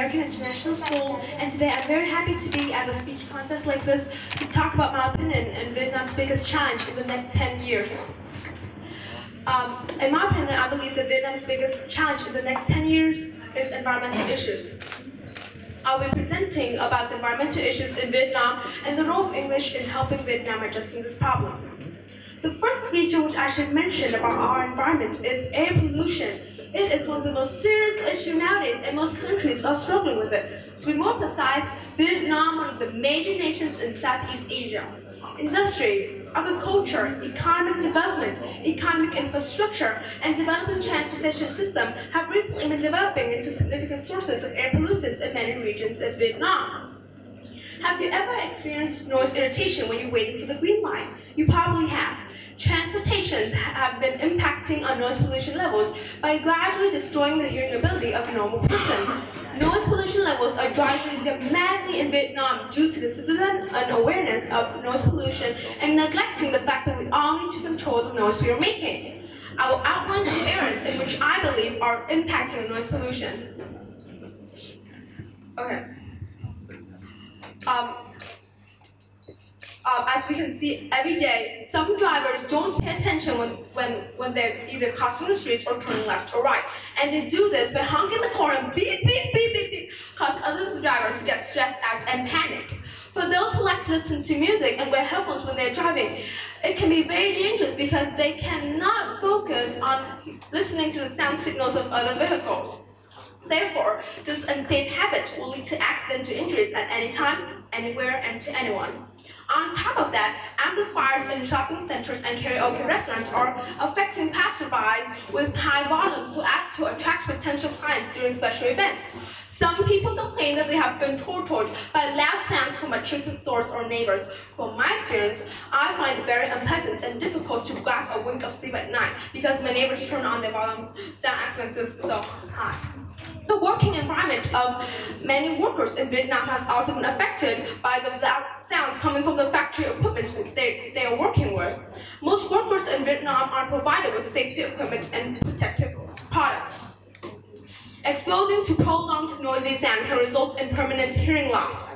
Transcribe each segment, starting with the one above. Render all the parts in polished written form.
American International School, and today I'm very happy to be at a speech contest like this to talk about my opinion in Vietnam's biggest challenge in the next 10 years. In my opinion, I believe that Vietnam's biggest challenge in the next 10 years is environmental issues. I'll be presenting about the environmental issues in Vietnam and the role of English in helping Vietnam addressing this problem. The first feature which I should mention about our environment is air pollution. It is one of the most serious issues nowadays, and most countries are struggling with it. To be more precise, Vietnam, one of the major nations in Southeast Asia. Industry, agriculture, economic development, economic infrastructure, and developing transportation system have recently been developing into significant sources of air pollutants in many regions in Vietnam. Have you ever experienced noise irritation when you're waiting for the green light? You probably have. Transportations have been impacting on noise pollution levels by gradually destroying the hearing ability of a normal person. Noise pollution levels are rising dramatically in Vietnam due to the citizen unawareness of noise pollution and neglecting the fact that we all need to control the noise we are making. I will outline two areas in which I believe are impacting noise pollution. Okay. As we can see every day, some drivers don't pay attention when they're either crossing the streets or turning left or right. And they do this by honking the horn and beep, beep, beep, beep, beep, cause other drivers get stressed out and panic. For those who like to listen to music and wear headphones when they're driving, it can be very dangerous because they cannot focus on listening to the sound signals of other vehicles. Therefore, this unsafe habit will lead to accidents or injuries at any time, anywhere, and to anyone. On top of that, amplifiers in shopping centers and karaoke restaurants are affecting passersby with high volumes so as to attract potential clients during special events. Some people complain that they have been tortured by loud sounds from adjacent stores or neighbors. From my experience, I find it very unpleasant and difficult to grab a wink of sleep at night because my neighbors turn on their volume sound amplifiers so high. The working environment of many workers in Vietnam has also been affected by the loud sounds coming from the factory equipment they are working with. Most workers in Vietnam are provided with safety equipment and protective products. Exposing to prolonged noisy sound can result in permanent hearing loss.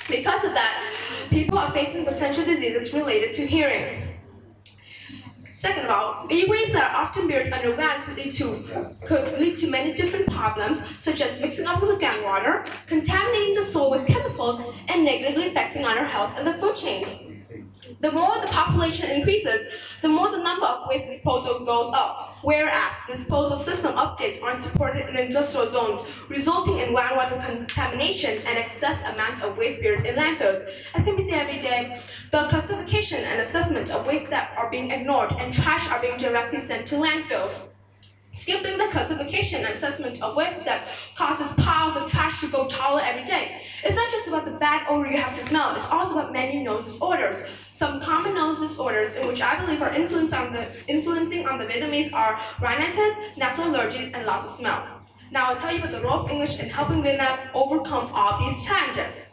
Because of that, people are facing potential diseases related to hearing. Second of all, e-waste that are often buried underground could lead to many different problems, such as mixing up with the groundwater, contaminating the soil with chemicals, and negatively affecting on our health and the food chains. The more the population increases, the more the number of waste disposal goes up, whereas disposal system updates aren't supported in industrial zones, resulting in groundwater contamination and excess amount of waste buried in landfills. As can be seen every day, the classification and assessment of waste that are being ignored and trash are being directly sent to landfills. Skipping the classification and assessment of waste that causes piles of trash to go taller every day. It's not just about the bad odor you have to smell, it's also about many nose disorders. Some common nose disorders in which I believe are influencing on the Vietnamese are rhinitis, nasal allergies, and loss of smell. Now I'll tell you about the role of English in helping Vietnam overcome all these challenges.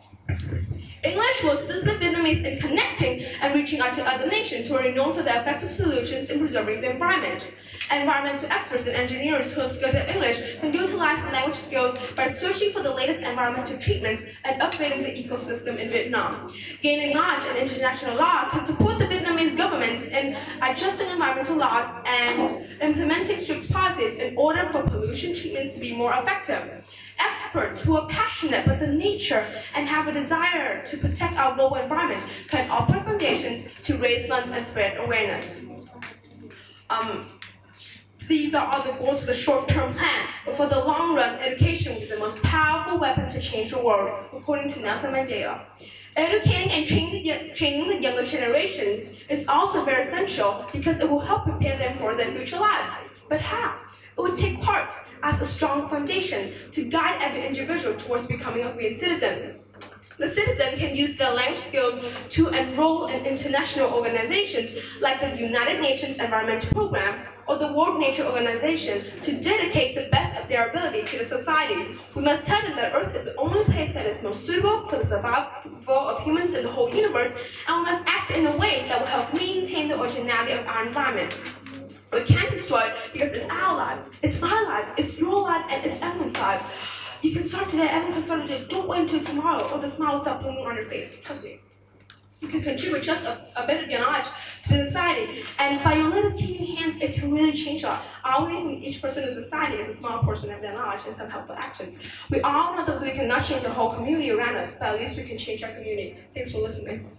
English will assist the Vietnamese in connecting and reaching out to other nations who are renowned for their effective solutions in preserving the environment. Environmental experts and engineers who are skilled at English can utilize the language skills by searching for the latest environmental treatments and upgrading the ecosystem in Vietnam. Gaining knowledge in international law can support the Vietnamese government in adjusting environmental laws and implementing strict policies in order for pollution treatments to be more effective. Experts who are passionate about the nature and have a desire to protect our global environment can open foundations to raise funds and spread awareness. These are all the goals for the short-term plan, but for the long run, education will be the most powerful weapon to change the world, according to Nelson Mandela. Educating and training the younger generations is also very essential because it will help prepare them for their future lives. But how? It would take part as a strong foundation to guide every individual towards becoming a great citizen. The citizen can use their language skills to enroll in international organizations like the United Nations Environment Programme or the World Nature Organization to dedicate the best of their ability to the society. We must tell them that Earth is the only place that is most suitable for the survival of humans in the whole universe, and we must act in a way that will help maintain the originality of our environment. We can't destroy it because it's our lives, it's my life, it's your life, and it's everyone's life. You can start today, everyone can start today. Don't wait until tomorrow or the smile will stop blooming on your face. Trust me. You can contribute just a bit of your knowledge to the society. And by your little teeny hands, it can really change a lot. All we need from each person in society is a small portion of their knowledge and some helpful actions. We all know that we cannot change the whole community around us, but at least we can change our community. Thanks for listening.